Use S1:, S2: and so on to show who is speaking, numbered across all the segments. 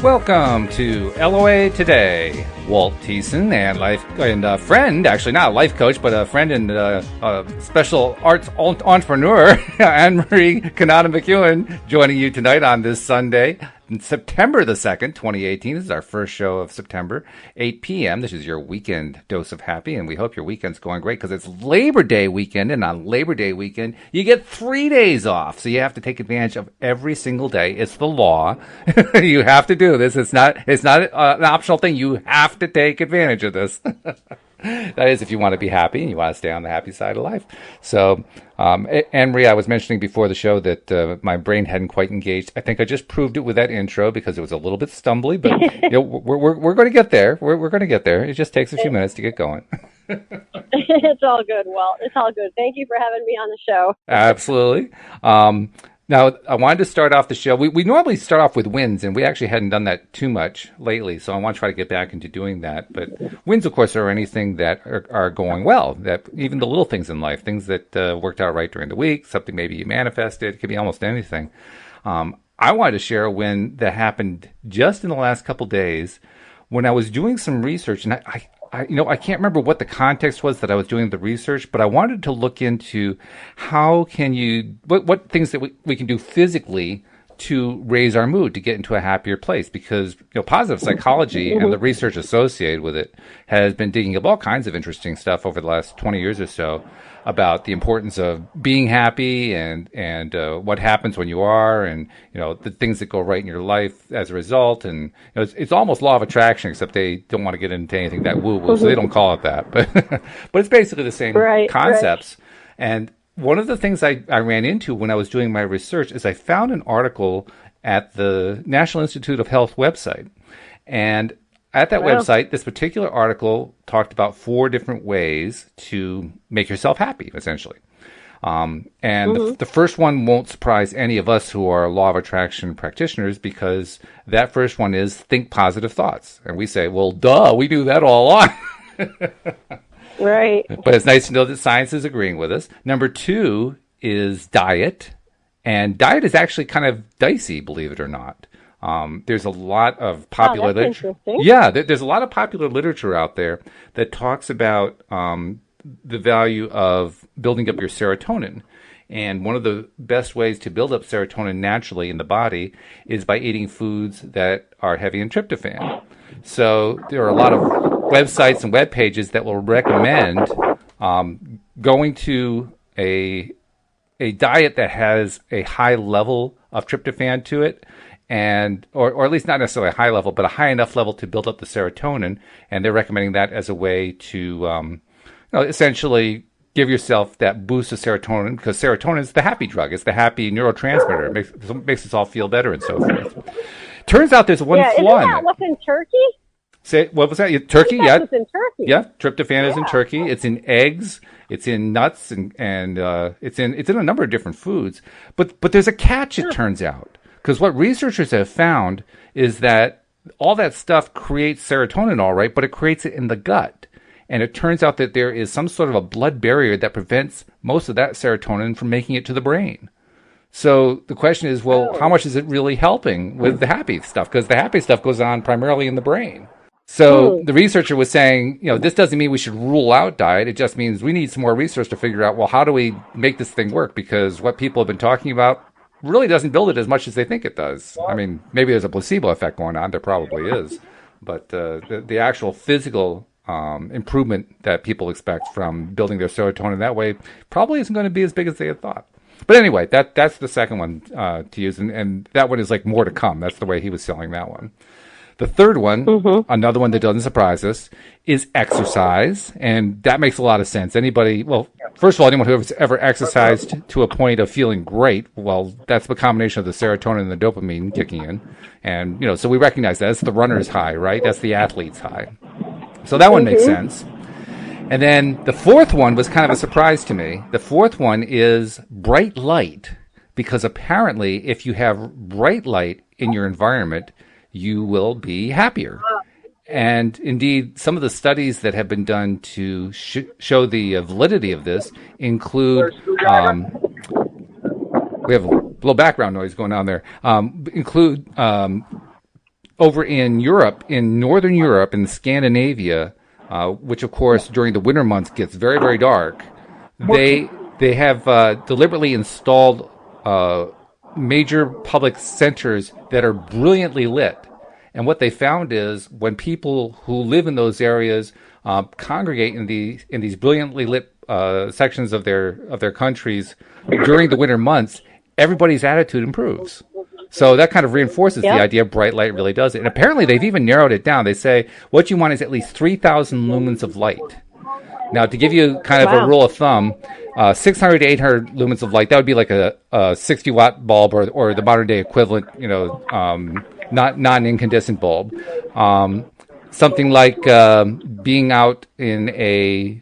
S1: Welcome to LOA Today. Walt Thiessen and friend, actually not a life coach, but a friend and special arts entrepreneur, Anne-Marie Kanata McEwen, joining you tonight on this Sunday, September the 2nd, 2018. This is our first show of September, 8 p.m. This is your weekend dose of happy, and we hope your weekend's going great because it's Labor Day weekend, and on Labor Day weekend, you get 3 days off. So you have to take advantage of every single day. It's the law. You have to do this. It's not an optional thing. You have to take advantage of this. That is, if you want to be happy and you want to stay on the happy side of life. So, Anne-Marie, I was mentioning before the show that my brain hadn't quite engaged. I think I just proved it with that intro because it was a little bit stumbly, but we're going to get there. We're going to get there. It just takes a few minutes to get going.
S2: It's all good, Walt. It's all good. Thank you for having me on the show.
S1: Absolutely. Now, I wanted to start off the show. We normally start off with wins, and we actually hadn't done that too much lately, so I want to try to get back into doing that. But wins, of course, are anything that are going well, that even the little things in life, things that worked out right during the week, something maybe you manifested. It could be almost anything. I wanted to share a win that happened just in the last couple days when I was doing some research, and I can't remember what the context was that I was doing the research, but I wanted to look into how can what things that we can do physically to raise our mood, to get into a happier place, because positive psychology and the research associated with it has been digging up all kinds of interesting stuff over the last 20 years or so about the importance of being happy and what happens when you are, and the things that go right in your life as a result. And it's almost law of attraction, except they don't want to get into anything that woo-woo, so they don't call it that. But it's basically the same concepts. Right. And one of the things I ran into when I was doing my research is I found an article at the National Institute of Health website. And at that website, this particular article talked about 4 different ways to make yourself happy, essentially. The first one won't surprise any of us who are law of attraction practitioners, because that first one is think positive thoughts. And we say, well, duh, we do that all along.
S2: Right.
S1: But it's nice to know that science is agreeing with us. Number 2 is diet. And diet is actually kind of dicey, believe it or not. There's a lot of popular literature. Yeah, there's a lot of popular literature out there that talks about the value of building up your serotonin. And one of the best ways to build up serotonin naturally in the body is by eating foods that are heavy in tryptophan. So there are a lot of websites and web pages that will recommend going to a diet that has a high level of tryptophan to it, and or at least not necessarily a high level, but a high enough level to build up the serotonin. And they're recommending that as a way to essentially give yourself that boost of serotonin, because serotonin is the happy drug. It's the happy neurotransmitter. It makes us all feel better and so forth. Turns out there's one flaw in it.
S2: What's in turkey?
S1: Say, what was that? Turkey? Yeah.
S2: It's in turkey.
S1: Yeah, tryptophan is in turkey. It's in eggs. It's in nuts, and it's in a number of different foods. But there's a catch, it turns out. Because what researchers have found is that all that stuff creates serotonin, all right, but it creates it in the gut. And it turns out that there is some sort of a blood barrier that prevents most of that serotonin from making it to the brain. So the question is, well, how much is it really helping with the happy stuff? Because the happy stuff goes on primarily in the brain. So the researcher was saying, this doesn't mean we should rule out diet. It just means we need some more research to figure out, well, how do we make this thing work? Because what people have been talking about really doesn't build it as much as they think it does. I mean, maybe there's a placebo effect going on. There probably is. But the actual physical improvement that people expect from building their serotonin that way probably isn't going to be as big as they had thought. But anyway, that's the second one to use. And that one is like more to come. That's the way he was selling that one. The third one, another one that doesn't surprise us, is exercise. And that makes a lot of sense. First of all, anyone who has ever exercised to a point of feeling great, well, that's the combination of the serotonin and the dopamine kicking in. And, so we recognize that. That's the runner's high, right? That's the athlete's high. So that one makes sense. And then the fourth one was kind of a surprise to me. The fourth one is bright light, because apparently if you have bright light in your environment, you will be happier. And indeed, some of the studies that have been done to show the validity of this include, we have a little background noise going on there, include over in Europe, in Northern Europe, in Scandinavia, which of course during the winter months gets very, very dark, they have deliberately installed major public centers that are brilliantly lit. And what they found is when people who live in those areas congregate in these brilliantly lit sections of their countries during the winter months, everybody's attitude improves. So that kind of reinforces the idea bright light really does it. And apparently they've even narrowed it down. They say what you want is at least 3,000 lumens of light. Now, to give you kind of a rule of thumb, 600 to 800 lumens of light, that would be like a 60-watt bulb or the modern-day equivalent, not non-incandescent bulb. Something like being out in a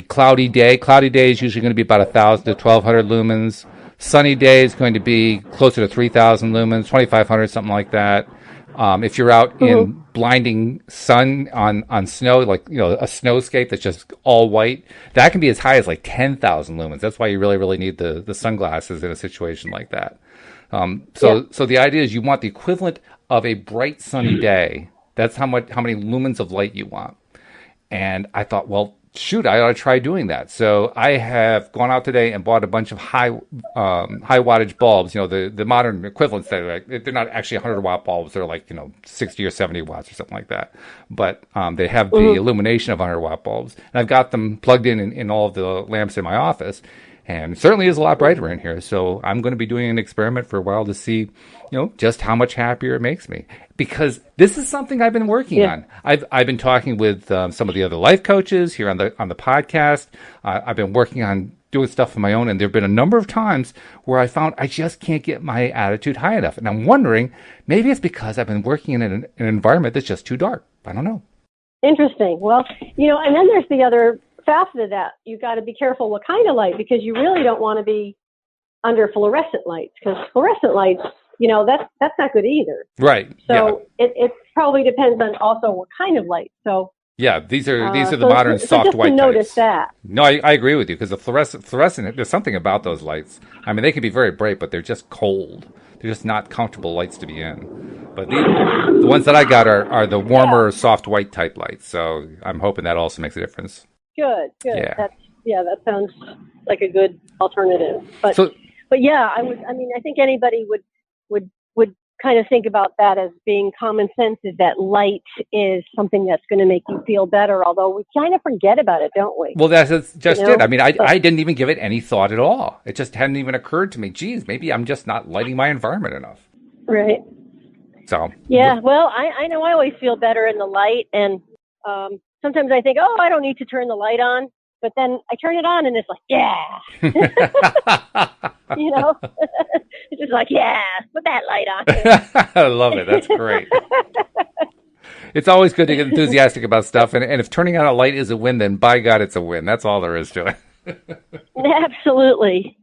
S1: cloudy day. Cloudy day is usually going to be about 1,000 to 1,200 lumens. Sunny day is going to be closer to 3,000 lumens, 2,500, something like that. If you're out in blinding sun on snow, like a snowscape that's just all white, that can be as high as like 10,000 lumens. That's why you really, really need the sunglasses in a situation like that. So the idea is you want the equivalent of a bright sunny day. That's how many lumens of light you want. And I thought, well, shoot, I ought to try doing that. So I have gone out today and bought a bunch of high wattage bulbs. The modern equivalents that are they're not actually 100-watt bulbs. They're like 60 or 70 watts or something like that. But they have the illumination of 100-watt bulbs, and I've got them plugged in all of the lamps in my office. And it certainly is a lot brighter in here. So I'm going to be doing an experiment for a while to see, just how much happier it makes me. Because this is something I've been working on. I've been talking with some of the other life coaches here on the podcast. I've been working on doing stuff on my own, and there have been a number of times where I found I just can't get my attitude high enough. And I'm wondering, maybe it's because I've been working in an environment that's just too dark. I don't know.
S2: Interesting. Well, and then there's the other facet of that. You've got to be careful what kind of light, because you really don't want to be under fluorescent lights, because fluorescent lights, that's not good either.
S1: Right.
S2: So it probably depends on also what kind of light. So
S1: yeah, these are the modern soft white types.
S2: Notice that.
S1: No, I agree with you, because the fluorescent, there's something about those lights. I mean, they can be very bright, but they're just cold. They're just not comfortable lights to be in. But the ones that I got are the warmer, soft white type lights. So I'm hoping that also makes a difference.
S2: Good.
S1: Yeah.
S2: That sounds like a good alternative. But yeah, I think anybody would kind of think about that as being common sense, is that light is something that's going to make you feel better, although we kind of forget about it, don't we?
S1: Well, that's just it. I mean, I didn't even give it any thought at all. It just hadn't even occurred to me, geez, maybe I'm just not lighting my environment enough.
S2: Right.
S1: So.
S2: Yeah, well, I know I always feel better in the light, and sometimes I think, I don't need to turn the light on. But then I turn it on and it's like, yeah. It's just like, yeah, put that light on.
S1: I love it. That's great. It's always good to get enthusiastic about stuff. And if turning on a light is a win, then by God, it's a win. That's all there is to it.
S2: Absolutely.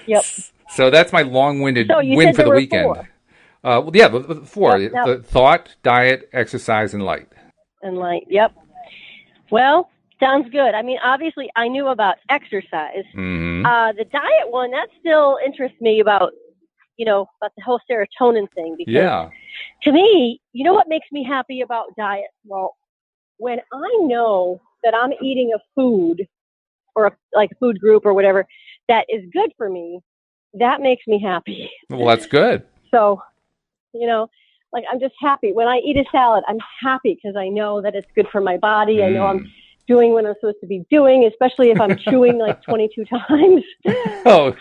S2: Yep.
S1: So that's my long-winded win for the weekend. 4. The 4. Yep. The thought, diet, exercise, and light.
S2: And light, yep. Well, sounds good. I mean, obviously, I knew about exercise.
S1: Mm-hmm.
S2: The diet one, that still interests me about the whole serotonin thing. Because to me, what makes me happy about diet? Well, when I know that I'm eating a food or a food group or whatever that is good for me, that makes me happy.
S1: Well, that's good.
S2: So, I'm just happy. When I eat a salad, I'm happy because I know that it's good for my body. I know I'm doing what I'm supposed to be doing, especially if I'm chewing 22 times.
S1: Oh,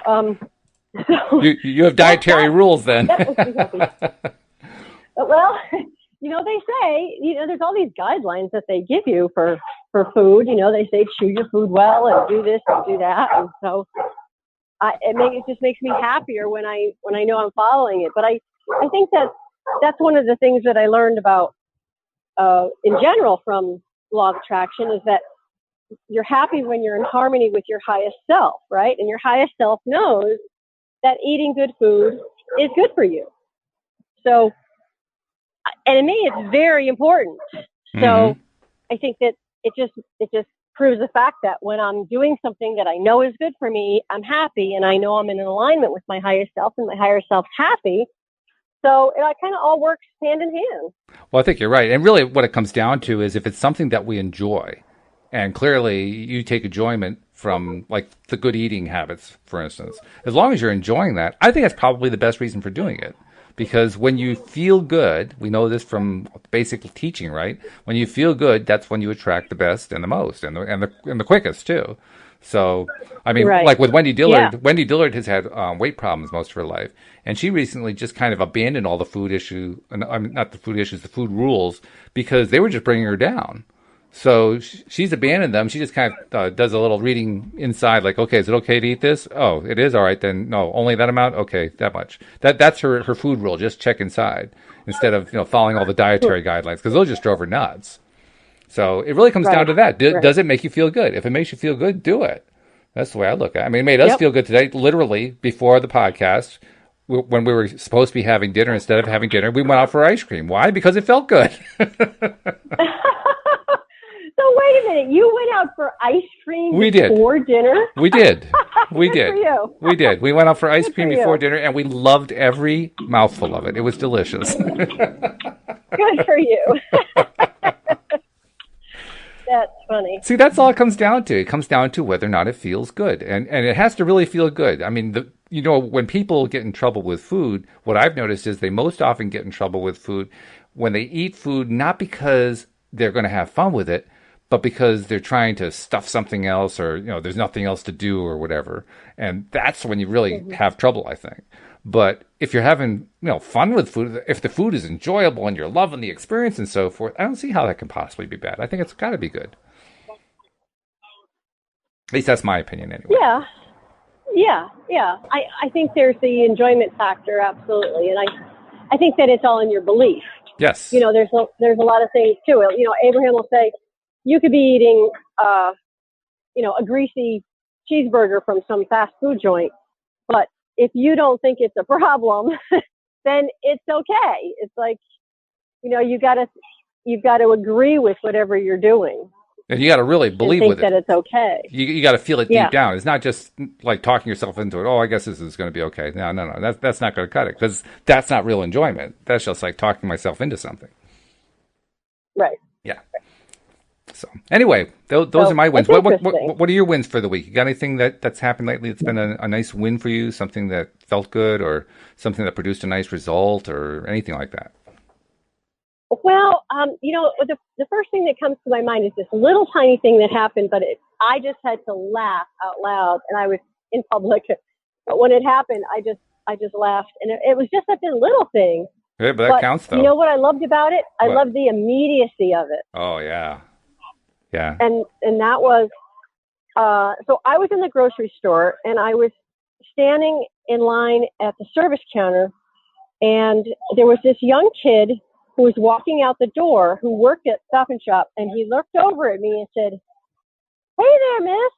S1: so you have dietary rules then.
S2: That makes me happy. Well, they say, there's all these guidelines that they give you for food. They say chew your food well and do this and do that. And so it just makes me happier when I know I'm following it. But I think that's one of the things that I learned about in general from law of attraction, is that you're happy when you're in harmony with your highest self, right? And your highest self knows that eating good food is good for you. So, and to me, it's very important. So I think that it just proves the fact that when I'm doing something that I know is good for me, I'm happy, and I know I'm in alignment with my highest self, and my higher self's happy. So it kind of all works hand in hand.
S1: Well, I think you're right. And really what it comes down to is if it's something that we enjoy, and clearly you take enjoyment from like the good eating habits, for instance, as long as you're enjoying that, I think that's probably the best reason for doing it. Because when you feel good, we know this from basic teaching, right? When you feel good, that's when you attract the best and the most and the quickest too. So, I mean,
S2: Right.
S1: like with Wendy Dillard,
S2: Yeah.
S1: Wendy Dillard has had weight problems most of her life, and she recently just kind of abandoned all the food issue, I mean, not the food issues, the food rules, because they were just bringing her down. So she's abandoned them. She just kind of does a little reading inside, like, okay, is it okay to eat this? Oh, it is. All right, then no, only that amount. Okay, that much. That's her food rule. Just check inside instead of following all the dietary guidelines, because those just drove her nuts. So it really comes down to that. Does it make you feel good? If it makes you feel good, do it. That's the way I look at it. I mean, it made us feel good today. Literally before the podcast, when we were supposed to be having dinner, instead of having dinner, we went out for ice cream. Why? Because it felt good.
S2: So wait a minute, you went out for ice cream before dinner?
S1: We did. We did.
S2: For you.
S1: We did. We went out for ice
S2: Good
S1: cream
S2: for
S1: before
S2: you.
S1: dinner, and we loved every mouthful of it. It was delicious.
S2: Good for you. That's funny.
S1: See, that's all it comes down to. It comes down to whether or not it feels good. And it has to really feel good. I mean, when people get in trouble with food, what I've noticed is they most often get in trouble with food when they eat food, not because they're going to have fun with it, but because they're trying to stuff something else, or there's nothing else to do or whatever. And that's when you really have trouble, I think. But if you're having fun with food, if the food is enjoyable and you're loving the experience and so forth, I don't see how that can possibly be bad. I think it's got to be good. At least that's my opinion anyway.
S2: Yeah. I think there's the enjoyment factor, absolutely, and I think that it's all in your belief.
S1: Yes.
S2: There's a lot of things to it. Abraham will say, you could be eating, a greasy cheeseburger from some fast food joint, but if you don't think it's a problem, then it's okay. It's like, you've got to agree with whatever you're doing.
S1: And you got to really believe
S2: think
S1: with
S2: that
S1: it.
S2: It's okay.
S1: You got to feel it deep down. It's not just like talking yourself into it. Oh, I guess this is going to be okay. No. That's not going to cut it, because that's not real enjoyment. That's just like talking myself into something.
S2: Right.
S1: Yeah. So anyway, those are my wins. What are your wins for the week? You got anything that's happened lately that's been a nice win for you? Something that felt good, or something that produced a nice result, or anything like that?
S2: Well, the first thing that comes to my mind is this little tiny thing that happened, but I just had to laugh out loud, and I was in public. But when it happened, I just laughed, and it was just such a little thing.
S1: Yeah, but that counts, though.
S2: You know what I loved about it? I loved the immediacy of it.
S1: Oh, yeah. Yeah.
S2: And that was, so I was in the grocery store, and I was standing in line at the service counter, and there was this young kid who was walking out the door, who worked at Stop and Shop, and he looked over at me and said, "Hey there, miss."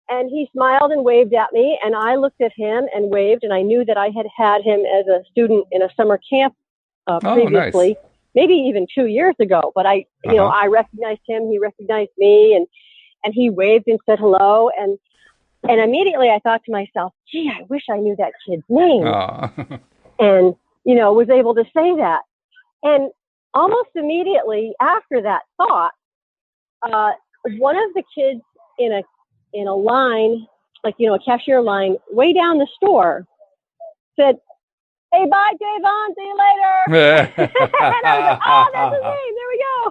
S2: And he smiled and waved at me, and I looked at him and waved, and I knew that I had him as a student in a summer camp previously,
S1: nice.
S2: Maybe even 2 years ago. But I recognized him, he recognized me, and he waved and said hello, and immediately I thought to myself, gee, I wish I knew that kid's name, and was able to say that. And almost immediately after that thought, one of the kids in a line, like, a cashier line way down the store, said, "Hey, bye, Davon, see you later." And I was like, oh, that's his name, there we go.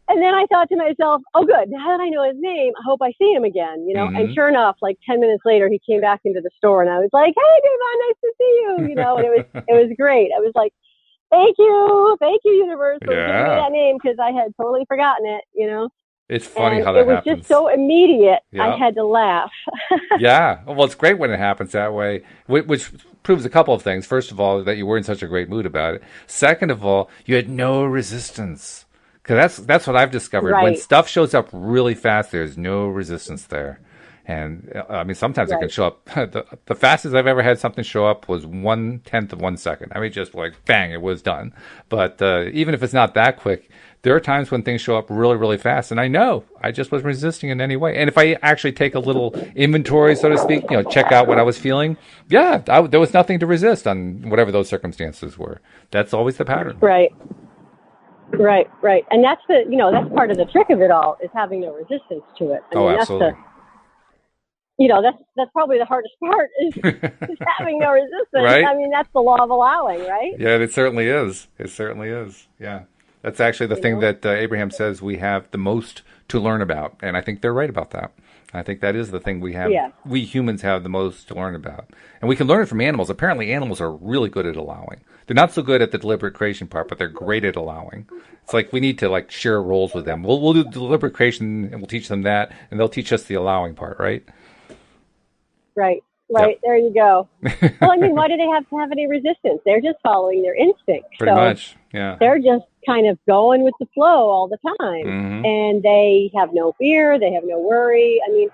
S2: And then I thought to myself, oh, good, now that I know his name, I hope I see him again, And sure enough, like 10 minutes later, he came back into the store, and I was like, "Hey, Davon, nice to see you," and it was great. I was like, thank you, universe, for giving me that name, because I had totally forgotten it,
S1: It's funny how that happens.
S2: It was just so immediate, I had to laugh.
S1: Yeah. Well, it's great when it happens that way, which proves a couple of things. First of all, that you were in such a great mood about it. Second of all, you had no resistance. Because that's what I've discovered.
S2: Right.
S1: When stuff shows up really fast, there's no resistance there. And I mean, sometimes it
S2: Right.
S1: can show up. The fastest I've ever had something show up was 1/10 of 1 second. I mean, just like bang, it was done. But even if it's not that quick, there are times when things show up really, really fast. And I know I just wasn't resisting in any way. And if I actually take a little inventory, so to speak, check out what I was feeling, yeah, there was nothing to resist on whatever those circumstances were. That's always the pattern.
S2: Right. Right. Right. And that's that's part of the trick of it all, is having no resistance to it. I mean,
S1: Absolutely.
S2: That's probably the hardest part is having no resistance.
S1: Right?
S2: I mean, that's the law of allowing, right?
S1: Yeah, it certainly is. It certainly is. Yeah. That's actually the thing that Abraham says we have the most to learn about. And I think they're right about that. I think that is the thing we have.
S2: Yeah.
S1: We humans have the most to learn about. And we can learn it from animals. Apparently, animals are really good at allowing. They're not so good at the deliberate creation part, but they're great at allowing. It's like we need to share roles with them. We'll do deliberate creation and we'll teach them that, and they'll teach us the allowing part, right?
S2: Right.
S1: Yep.
S2: There you go. Well, I mean, why do they have to have any resistance? They're just following their instinct.
S1: Pretty much, yeah.
S2: They're just kind of going with the flow all the time.
S1: Mm-hmm.
S2: And they have no fear. They have no worry. I mean,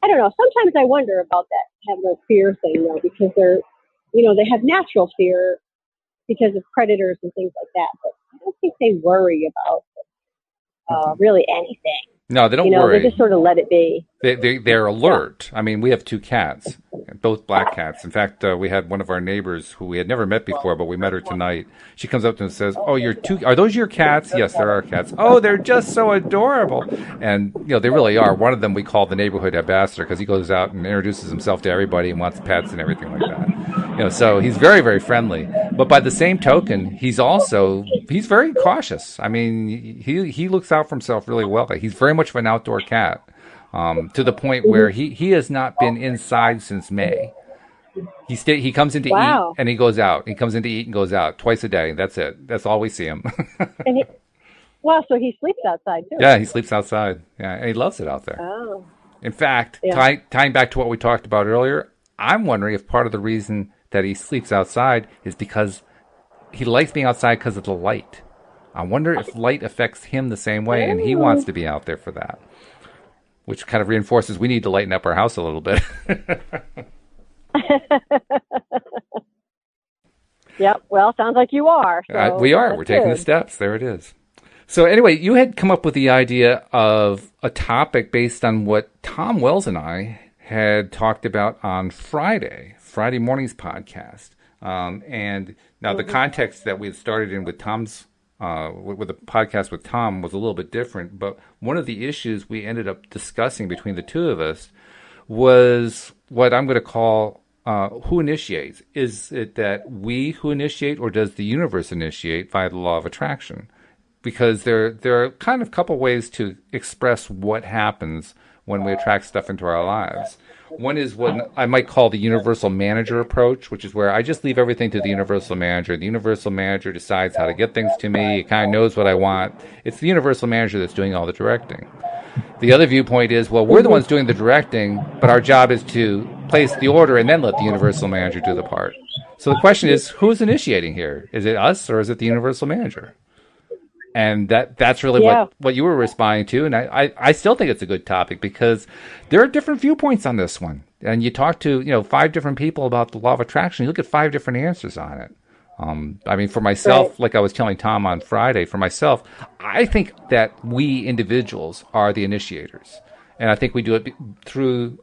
S2: I don't know. Sometimes I wonder about that have no fear thing, though, because they have natural fear because of predators and things like that. But I don't think they worry about really anything.
S1: No, they don't worry.
S2: They just sort of let it be.
S1: They're alert. I mean, we have 2 cats, both black cats. In fact, we had one of our neighbors who we had never met before, but we met her tonight. She comes up to us and says, "Oh, are those your cats?" "Yes, they're our cats." "Oh, they're just so adorable." And, they really are. One of them we call the neighborhood ambassador because he goes out and introduces himself to everybody and wants pets and everything like that. So he's very, very friendly. But by the same token, he's very cautious. I mean, he looks out for himself really well. He's very much of an outdoor cat. To the point where he has not been inside since May. He comes in to eat and he goes out. He comes in to eat and goes out twice a day. That's it. That's all we see him.
S2: So he sleeps outside too.
S1: Yeah, he sleeps outside. Yeah, and he loves it out there.
S2: Oh.
S1: In fact, tying back to what we talked about earlier, I'm wondering if part of the reason that he sleeps outside is because he likes being outside because of the light. I wonder if light affects him the same way, and he wants to be out there for that. Which kind of reinforces we need to lighten up our house a little bit.
S2: Yep. Well, sounds like you are. So
S1: we are. We're taking the steps. There it is. So anyway, you had come up with the idea of a topic based on what Tom Wells and I had talked about on Friday morning's podcast. And now the context that we had started in with Tom's with the podcast with Tom was a little bit different, but one of the issues we ended up discussing between the two of us was what I'm going to call who initiates. Is it that we who initiate, or does the universe initiate via the law of attraction? Because there are kind of a couple ways to express what happens when we attract stuff into our lives. One is what I might call the universal manager approach, which is where I just leave everything to the universal manager. The universal manager decides how to get things to me. It kind of knows what I want. It's the universal manager that's doing all the directing. The other viewpoint is, well, we're the ones doing the directing, but our job is to place the order and then let the universal manager do the part. So the question is, who's initiating here? Is it us or is it the universal manager? And that's really what you were responding to. And I still think it's a good topic because there are different viewpoints on this one. And you talk to, 5 different people about the law of attraction. You look at 5 different answers on it. I mean, for myself, like I was telling Tom on Friday, for myself, I think that we individuals are the initiators. And I think we do it through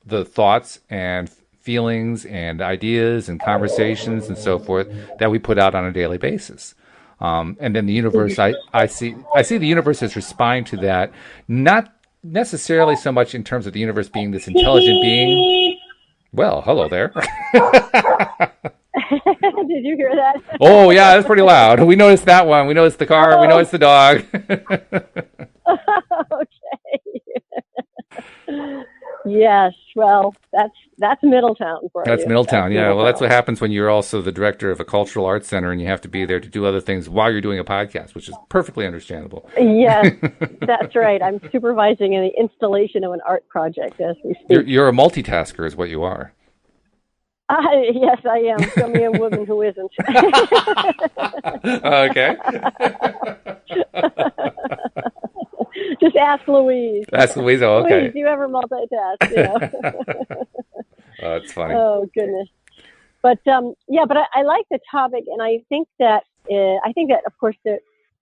S1: the thoughts and feelings and ideas and conversations and so forth that we put out on a daily basis. And then the universe, I see the universe as responding to that, not necessarily so much in terms of the universe being this intelligent being. Well, hello there.
S2: Did you hear that?
S1: Oh, yeah, that's pretty loud. We noticed that one. We noticed the car. We noticed the dog.
S2: Okay. Yes, well, that's Middletown for you.
S1: That's Middletown, yeah. Well, that's what happens when you're also the director of a cultural arts center and you have to be there to do other things while you're doing a podcast, which is perfectly understandable.
S2: Yes, that's right. I'm supervising the installation of an art project as we speak.
S1: You're a multitasker is what you are.
S2: Yes, I am. Show me a woman who isn't.
S1: Okay.
S2: Just ask Louise.
S1: Ask Louise. Oh,
S2: Louise,
S1: okay.
S2: do you ever multitask? You know?
S1: Oh, it's funny.
S2: Oh goodness. But but I like the topic, and I think that of course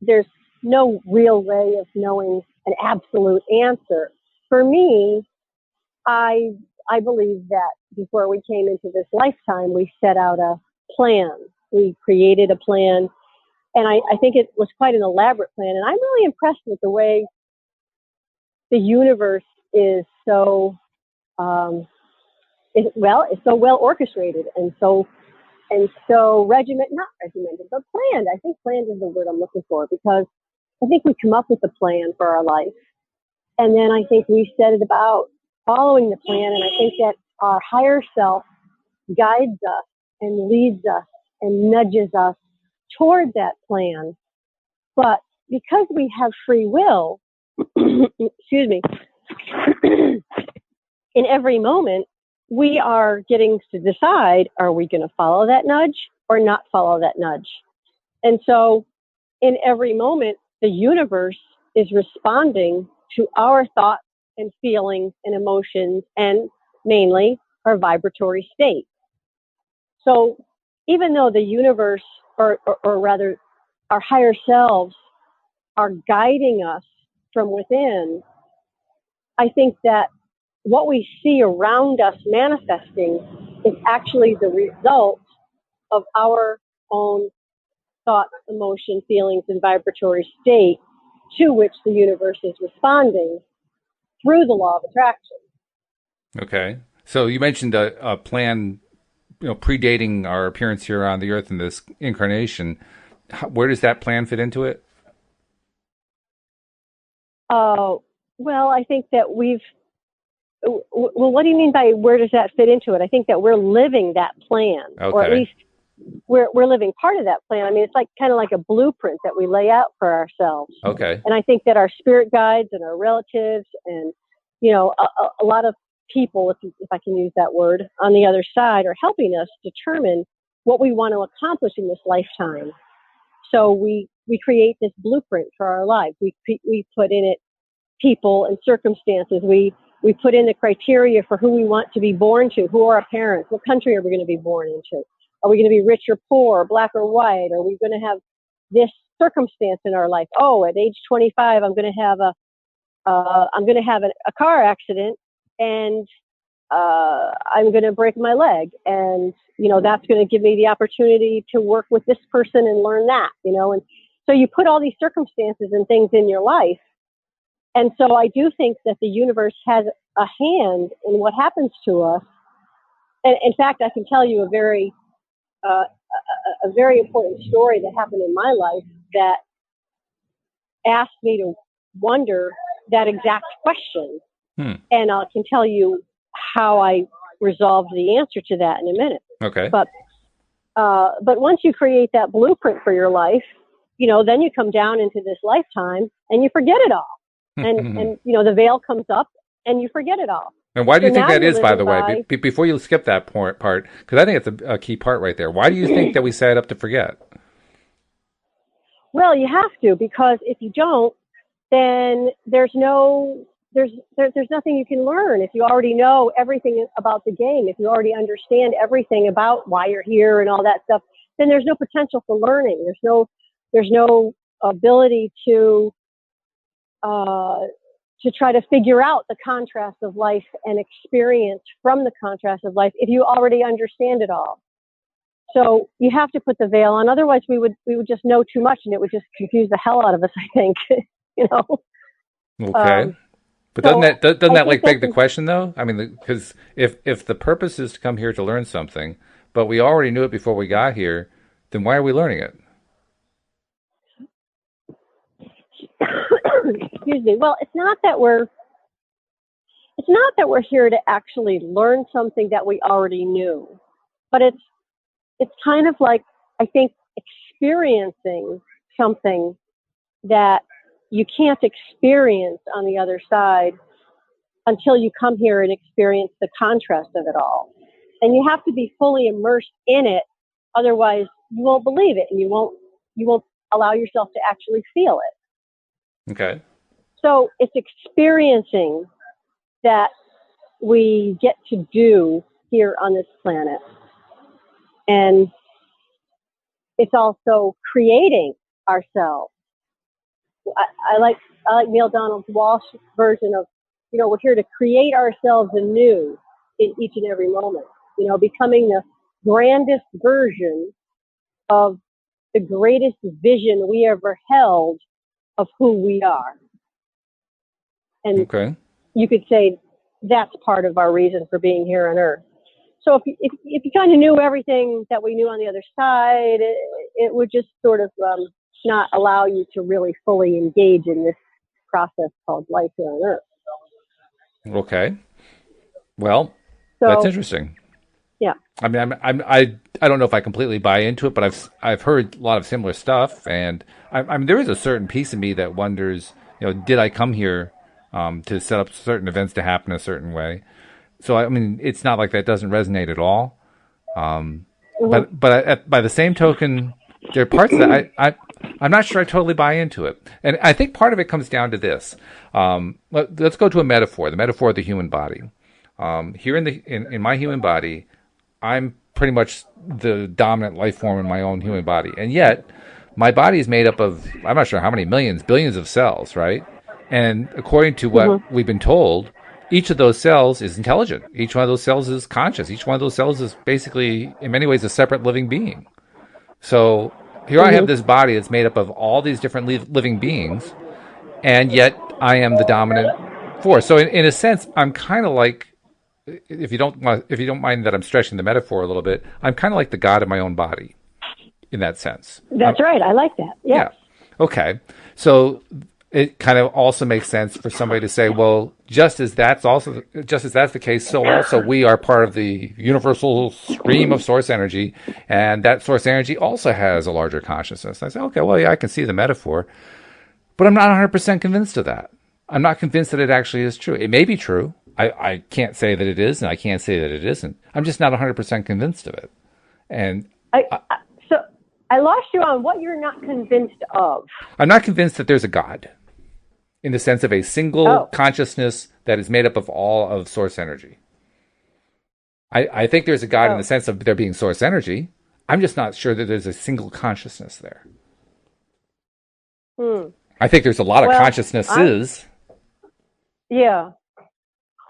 S2: there's no real way of knowing an absolute answer. For me, I believe that before we came into this lifetime, we set out a plan. We created a plan, and I think it was quite an elaborate plan. And I'm really impressed with the way the universe is so it's so well orchestrated and so not regimented, but planned. I think planned is the word I'm looking for, because I think we come up with a plan for our life, and then I think we set it about following the plan, and I think that our higher self guides us and leads us and nudges us toward that plan. But because we have free will, excuse me, in every moment, we are getting to decide, are we going to follow that nudge or not follow that nudge? And so in every moment, the universe is responding to our thoughts and feelings and emotions, and mainly our vibratory state. So even though the universe, or rather our higher selves, are guiding us from within, I think that what we see around us manifesting is actually the result of our own thoughts, emotion, feelings, and vibratory state to which the universe is responding through the law of attraction.
S1: Okay. So you mentioned a plan, predating our appearance here on the earth in this incarnation. Where does that plan fit into it?
S2: Well, I think that what do you mean by where does that fit into it? I think that we're living that plan, or at least we're living part of that plan. I mean, it's kind of like a blueprint that we lay out for ourselves.
S1: Okay.
S2: And I think that our spirit guides and our relatives and, a lot of people, if I can use that word, on the other side are helping us determine what we want to accomplish in this lifetime. So we create this blueprint for our lives. We put in it people and circumstances. We put in the criteria for who we want to be born to, who are our parents, what country are we going to be born into? Are we going to be rich or poor, black or white? Are we going to have this circumstance in our life? Oh, at age 25, I'm going to have a car accident, and I'm going to break my leg, and that's going to give me the opportunity to work with this person and learn that, and so you put all these circumstances and things in your life. And so I do think that the universe has a hand in what happens to us. And in fact, I can tell you a very important story that happened in my life that asked me to wonder that exact question. And I can tell you how I resolved the answer to that in a minute.
S1: Okay.
S2: But once you create that blueprint for your life, then you come down into this lifetime and you forget it all. And the veil comes up and you forget it all.
S1: And why do you think that is, by the way? Before you skip that part, because I think it's a key part right there. Why do you think that we set up to forget?
S2: Well, you have to, because if you don't, then there's nothing you can learn. If you already know everything about the game, if you already understand everything about why you're here and all that stuff, then there's no potential for learning. There's no ability to try to figure out the contrast of life and experience from the contrast of life if you already understand it all. So you have to put the veil on. Otherwise, we would just know too much, and it would just confuse the hell out of us, I think.
S1: Okay. But doesn't that beg the question, though? I mean, because if the purpose is to come here to learn something, but we already knew it before we got here, then why are we learning it?
S2: Excuse me. Well, it's not that we're here to actually learn something that we already knew, but it's kind of like, I think, experiencing something that you can't experience on the other side until you come here and experience the contrast of it all. And you have to be fully immersed in it, otherwise you won't believe it, and you won't allow yourself to actually feel it.
S1: Okay.
S2: So it's experiencing that we get to do here on this planet. And it's also creating ourselves. I like Neil Donald Walsh's version of, we're here to create ourselves anew in each and every moment, becoming the grandest version of the greatest vision we ever held of who we are. And
S1: Okay.
S2: you could say that's part of our reason for being here on Earth. So if you kind of knew everything that we knew on the other side, it would just sort of not allow you to really fully engage in this process called life here on Earth.
S1: Okay. Well,
S2: So,
S1: that's interesting.
S2: Yeah.
S1: I mean, I don't know if I completely buy into it, but I've heard a lot of similar stuff, and I mean, there is a certain piece of me that wonders, did I come here to set up certain events to happen a certain way? So I mean, it's not like that doesn't resonate at all. But by the same token, there are parts that I'm not sure I totally buy into it, and I think part of it comes down to this. Let's go to a metaphor, the metaphor of the human body. Here in my human body, I'm pretty much the dominant life form in my own human body, and yet my body is made up of, I'm not sure how many millions, billions of cells, right? And according to what we've been told, each of those cells is intelligent. Each one of those cells is conscious. Each one of those cells is basically, in many ways, a separate living being. So here I have this body that's made up of all these different living beings, and yet I am the dominant force. So in a sense, I'm kind of like, if you don't mind that I'm stretching the metaphor a little bit, I'm kind of like the god of my own body in that sense.
S2: That's right. I like that. Yeah.
S1: Okay. So it kind of also makes sense for somebody to say, well, just as that's the case, so also we are part of the universal stream of source energy, and that source energy also has a larger consciousness. I say, okay, well, yeah, I can see the metaphor, but I'm not 100% convinced of that. I'm not convinced that it actually is true. It may be true. I can't say that it is, and I can't say that it isn't. I'm just not 100% convinced of it. And
S2: so I lost you on what you're not convinced of.
S1: I'm not convinced that there's a God, in the sense of a single consciousness that is made up of all of source energy. I think there's a God in the sense of there being source energy. I'm just not sure that there's a single consciousness there. I think there's a lot of consciousnesses.
S2: Yeah.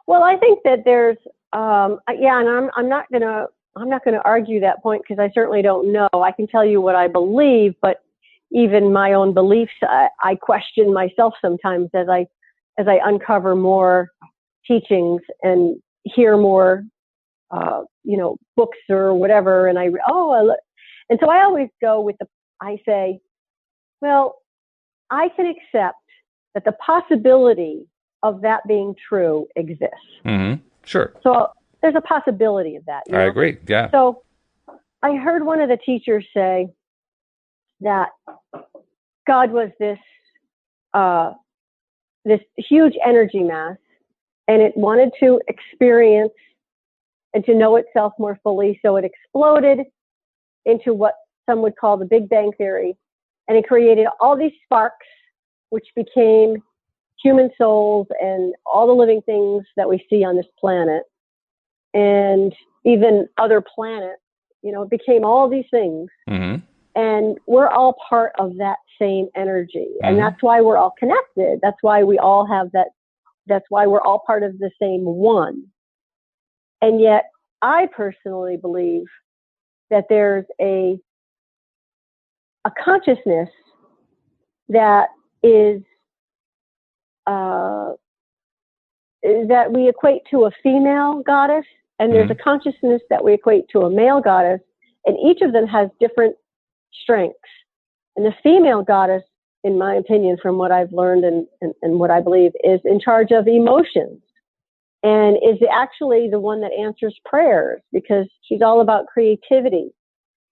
S2: Well, I think that there's, and I'm not gonna argue that point, because I certainly don't know. I can tell you what I believe, but even my own beliefs, I question myself sometimes as I uncover more teachings and hear more, books or whatever. And and so I always go with I say, well, I can accept that the possibility of that being true exists.
S1: Mm-hmm. Sure.
S2: So there's a possibility of that.
S1: I agree. Yeah.
S2: So I heard one of the teachers say that God was this huge energy mass, and it wanted to experience and to know itself more fully. So it exploded into what some would call the Big Bang Theory, and it created all these sparks, which became human souls and all the living things that we see on this planet, and even other planets. It became all these things. Mm-hmm. And we're all part of that same energy. Mm-hmm. And that's why we're all connected. That's why we all have that. That's why we're all part of the same one. And yet I personally believe that there's a consciousness that is, that we equate to a female goddess, and there's a consciousness that we equate to a male goddess, and each of them has different strengths. And the female goddess, in my opinion, from what I've learned and what I believe, is in charge of emotions, and is actually the one that answers prayers, because she's all about creativity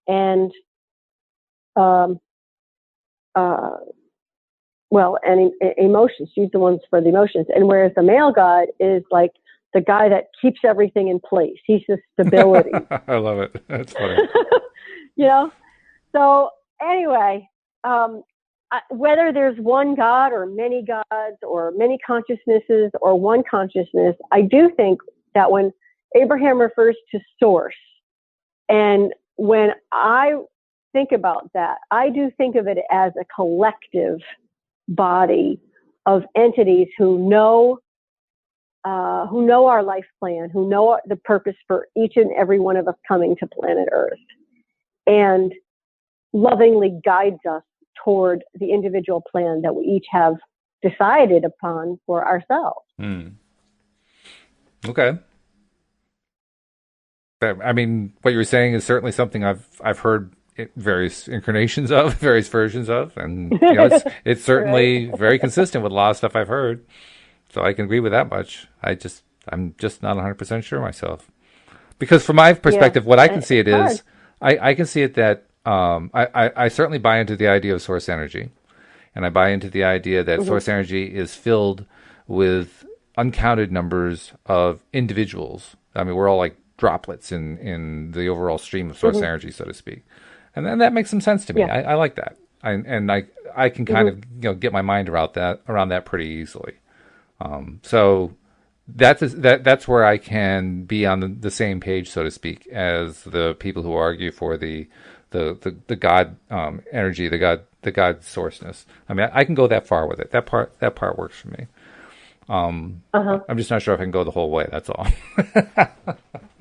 S2: and emotions. She's the one for the emotions. And whereas the male god is like the guy that keeps everything in place. He's the stability.
S1: I love it. That's funny.
S2: So anyway, whether there's one God or many gods or many consciousnesses or one consciousness, I do think that when Abraham refers to source, and when I think about that, I do think of it as a collective body of entities who know our life plan, who know the purpose for each and every one of us coming to planet Earth, and lovingly guides us toward the individual plan that we each have decided upon for ourselves.
S1: Okay. I mean, what you were saying is certainly something I've heard various incarnations of, various versions of, and it's certainly
S2: Right.
S1: very consistent with a lot of stuff I've heard. So I can agree with that much. I'm just not 100% sure myself, because from my perspective, what I can see it is, I can see it that I certainly buy into the idea of source energy, and I buy into the idea that source energy is filled with uncounted numbers of individuals. I mean, we're all like droplets in the overall stream of source energy, so to speak. And then that makes some sense to me.
S2: Yeah.
S1: I like that. I can kind of get my mind around that pretty easily. So that's where I can be on the same page, so to speak, as the people who argue for the God energy, the God sourceness. I mean, I can go that far with it. That part works for me. I'm just not sure if I can go the whole way. That's all.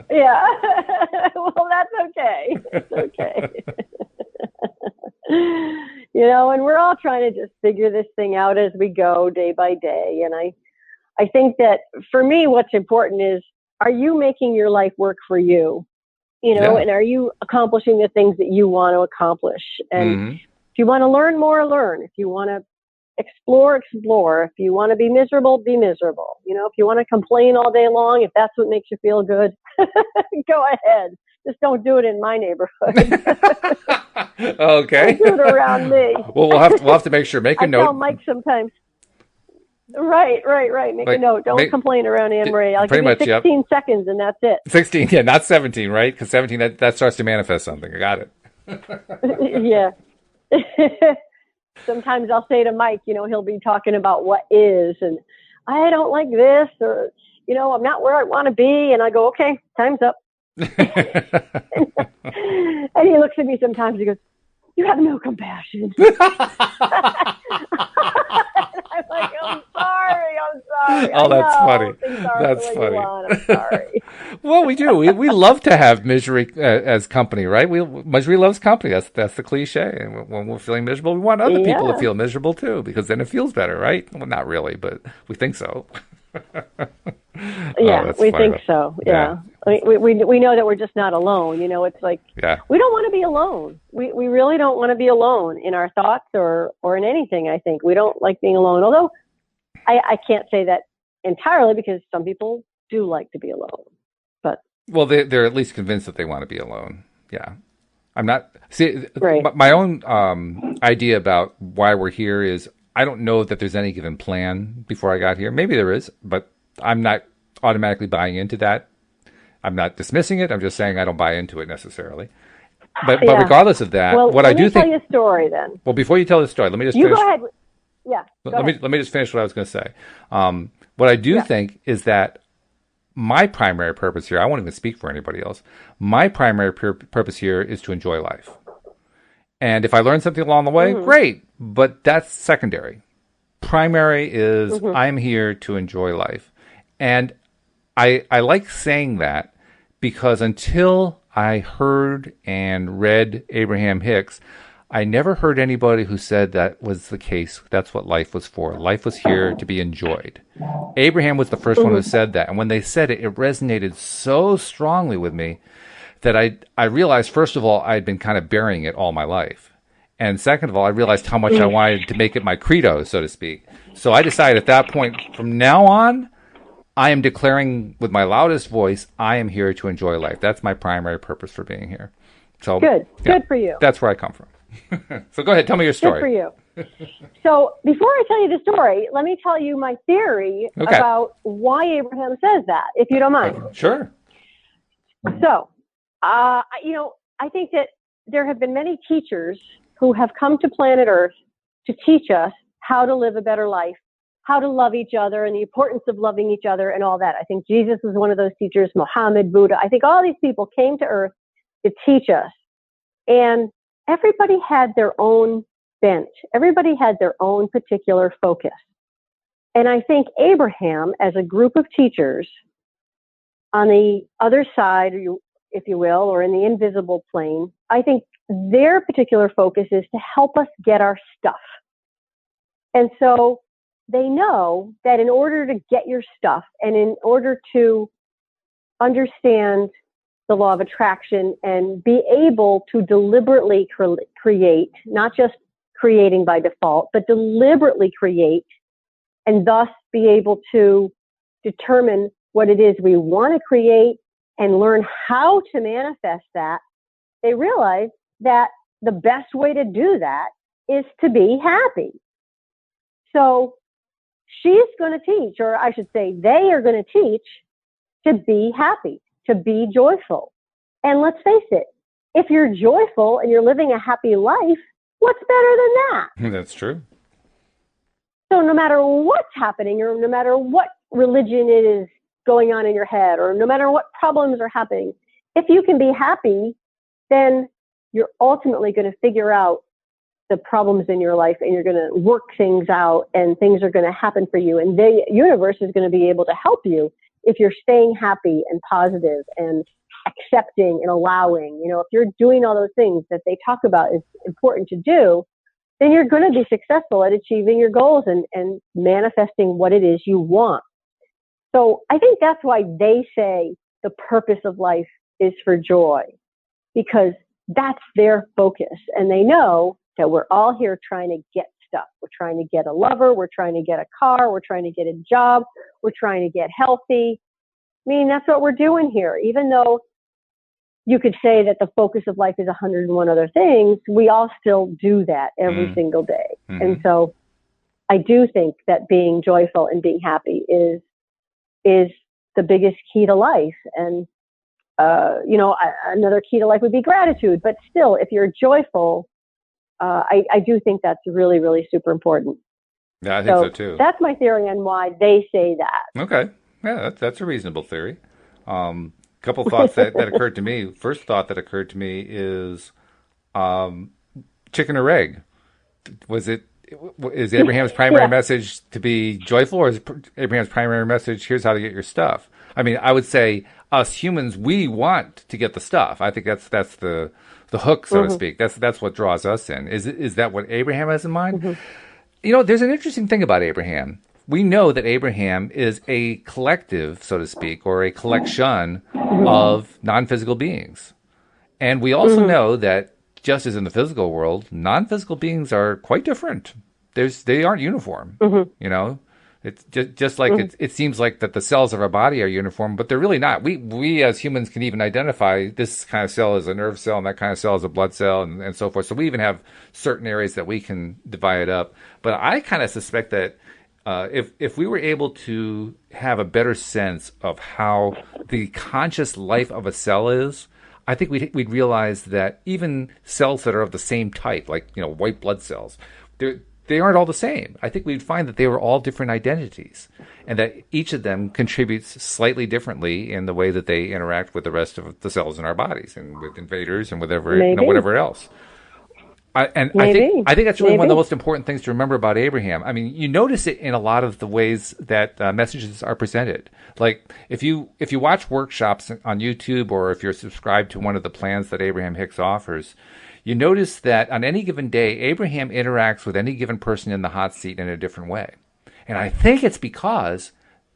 S2: Yeah. Well, that's okay. It's okay. And we're all trying to just figure this thing out as we go day by day. And I think that for me, what's important is, are you making your life work for you? And are you accomplishing the things that you want to accomplish? And if you want to learn more, learn. If you want to explore. If you want to be miserable, be miserable. If you want to complain all day long, if that's what makes you feel good, go ahead. Just don't do it in my neighborhood.
S1: Okay.
S2: Don't do it around me.
S1: Well, we'll have to make sure. Make a note.
S2: I tell Mike sometimes. Right. Make a note. Don't complain around Anne Marie. I'll give you 16 seconds and that's it.
S1: 16, yeah, not 17, right? Because 17, that starts to manifest something. I got it.
S2: Yeah. Sometimes I'll say to Mike, he'll be talking about what is, and I don't like this, or, I'm not where I want to be. And I go, okay, time's up. And he looks at me sometimes, he goes, you have no compassion. I'm like, I'm sorry.
S1: Oh, that's funny. That's funny.
S2: I'm sorry.
S1: Well, we do. We love to have misery as company, right? Misery loves company. That's the cliche. And when we're feeling miserable, we want other people to feel miserable too, because then it feels better, right? Well, not really, but we think so.
S2: Yeah, we think so. Yeah. We know that we're just not alone. It's like, we don't want to be alone. We really don't want to be alone in our thoughts or in anything, I think. We don't like being alone. Although I can't say that entirely, because some people do like to be alone. But
S1: well, they're at least convinced that they want to be alone. Yeah. I'm not. See,
S2: right.
S1: My own idea about why we're here is, I don't know that there's any given plan before I got here. Maybe there is, but I'm not automatically buying into that. I'm not dismissing it. I'm just saying I don't buy into it necessarily. But regardless of that, what I do think.
S2: Let me tell you a story then.
S1: Well, before you tell the story, let me just.
S2: You go ahead. Yeah.
S1: Let me just finish what I was going to say. What I do think is that my primary purpose here, I won't even speak for anybody else. My primary purpose here is to enjoy life. And if I learn something along the way, great. But that's secondary. Primary is I'm here to enjoy life. And I like saying that, because until I heard and read Abraham Hicks, I never heard anybody who said that was the case. That's what life was for. Life was here to be enjoyed. Abraham was the first one who said that. And when they said it, it resonated so strongly with me that I realized, first of all, I'd been kind of burying it all my life. And second of all, I realized how much I wanted to make it my credo, so to speak. So I decided at that point, from now on, I am declaring with my loudest voice, I am here to enjoy life. That's my primary purpose for being here. So
S2: good for you.
S1: That's where I come from. So go ahead, tell me your story.
S2: Good for you. So before I tell you the story, let me tell you my theory about why Abraham says that, if you don't mind.
S1: Sure.
S2: So, I think that there have been many teachers who have come to planet Earth to teach us how to live a better life, how to love each other and the importance of loving each other and all that. I think Jesus was one of those teachers, Muhammad, Buddha. I think all these people came to earth to teach us. And everybody had their own bent. Everybody had their own particular focus. And I think Abraham, as a group of teachers on the other side, if you will, or in the invisible plane, I think their particular focus is to help us get our stuff. And so they know that in order to get your stuff and in order to understand the law of attraction and be able to deliberately create, not just creating by default, but deliberately create, and thus be able to determine what it is we want to create and learn how to manifest that, they realize that the best way to do that is to be happy. So she's going to teach, or I should say they are going to teach, to be happy, to be joyful. And let's face it, if you're joyful and you're living a happy life, what's better than that?
S1: That's true.
S2: So no matter what's happening, or no matter what religion it is going on in your head, or no matter what problems are happening, if you can be happy, then you're ultimately going to figure out the problems in your life and you're going to work things out and things are going to happen for you. And the universe is going to be able to help you if you're staying happy and positive and accepting and allowing. You know, if you're doing all those things that they talk about is important to do, then you're going to be successful at achieving your goals and manifesting what it is you want. So I think that's why they say the purpose of life is for joy, because that's their focus. And they know that we're all here trying to get stuff. We're trying to get a lover. We're trying to get a car. We're trying to get a job. We're trying to get healthy. I mean, that's what we're doing here. Even though you could say that the focus of life is 101 other things, we all still do that every single day. Mm-hmm. And so I do think that being joyful and being happy is the biggest key to life. And, another key to life would be gratitude. But still, if you're joyful, I do think that's really, really super important.
S1: Yeah, I think so too.
S2: That's my theory on why they say that.
S1: Okay. Yeah, that's a reasonable theory. Couple thoughts that occurred to me. First thought that occurred to me is chicken or egg. Is Abraham's primary message to be joyful, or is Abraham's primary message, here's how to get your stuff? I mean, I would say us humans, we want to get the stuff. I think that's the hook, so to speak. That's what draws us in. Is that what Abraham has in mind? Mm-hmm. You know, there's an interesting thing about Abraham. We know that Abraham is a collective, so to speak, or a collection of non-physical beings. And we also know that just as in the physical world, non-physical beings are quite different. They aren't uniform. You know, it's just like it seems like that the cells of our body are uniform, but they're really not. We as humans can even identify this kind of cell as a nerve cell and that kind of cell as a blood cell and so forth. So we even have certain areas that we can divide up. But I kind of suspect that if we were able to have a better sense of how the conscious life of a cell is, I think we'd realize that even cells that are of the same type, like, you know, white blood cells, they aren't all the same. I think we'd find that they were all different identities, and that each of them contributes slightly differently in the way that they interact with the rest of the cells in our bodies and with invaders and whatever else. I think that's really one of the most important things to remember about Abraham. I mean, you notice it in a lot of the ways that messages are presented. Like if you watch workshops on YouTube, or if you're subscribed to one of the plans that Abraham Hicks offers, you notice that on any given day, Abraham interacts with any given person in the hot seat in a different way. And I think it's because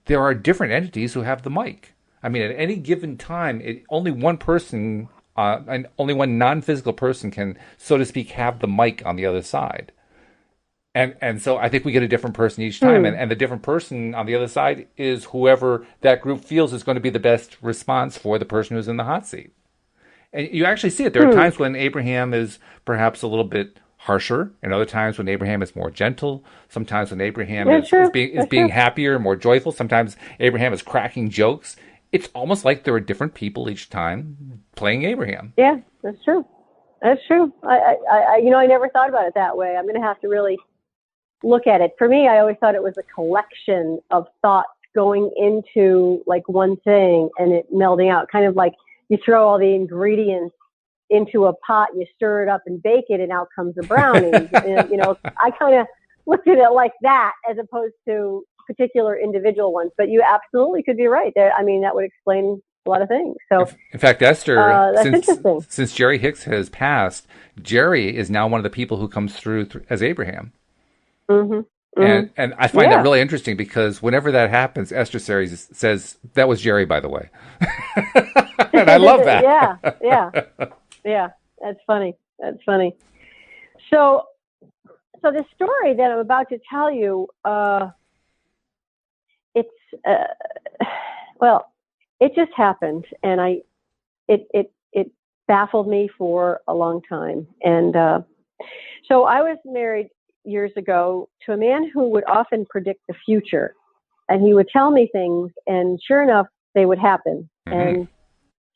S1: there are different entities who have the mic. I mean, at any given time, only one person... and only one non-physical person can, so to speak, have the mic on the other side. And so I think we get a different person each time. And the different person on the other side is whoever that group feels is going to be the best response for the person who's in the hot seat. And you actually see it. There are times when Abraham is perhaps a little bit harsher, and other times when Abraham is more gentle. Sometimes when Abraham is being happier, more joyful. Sometimes Abraham is cracking jokes. It's almost like there are different people each time playing Abraham.
S2: Yeah, that's true. That's true. I never thought about it that way. I'm going to have to really look at it. For me, I always thought it was a collection of thoughts going into like one thing and it melding out, kind of like you throw all the ingredients into a pot, you stir it up and bake it, and out comes a brownie. And, you know, I kind of looked at it like that as opposed to particular individual ones. But you absolutely could be right. I mean, that would explain a lot of things. So,
S1: in fact, Esther,
S2: that's interesting.
S1: Since Jerry Hicks has passed, Jerry is now one of the people who comes through as Abraham.
S2: Mm-hmm.
S1: And I find that really interesting because whenever that happens, Esther says, that was Jerry, by the way. And I love that.
S2: Yeah. That's funny. So the story that I'm about to tell you, it just happened, and it baffled me for a long time. And so I was married years ago to a man who would often predict the future, and he would tell me things, and sure enough, they would happen. Mm-hmm. And